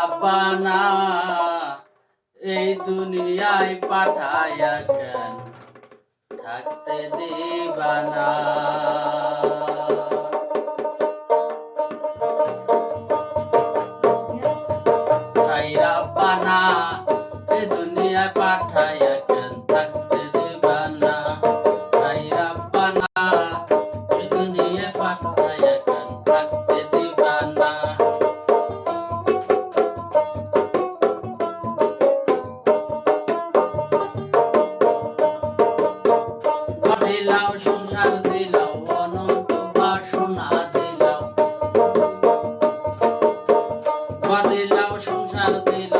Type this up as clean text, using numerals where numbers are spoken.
আব্বানা এই দুনিয়ায় পাঠায়া কেন থাকতে দিবানা। রাব্বানা এই দুনিয়ায় পাঠায়া কেন থাকতে দিবানা। রাব্বানা এই দুনিয়ায় পাঠায়া কেন থাকতে দিবানা। দিলাও সংসার দিলাও অনন্ত বাসনা দিলাও, দিলাও সংসার দিলাও।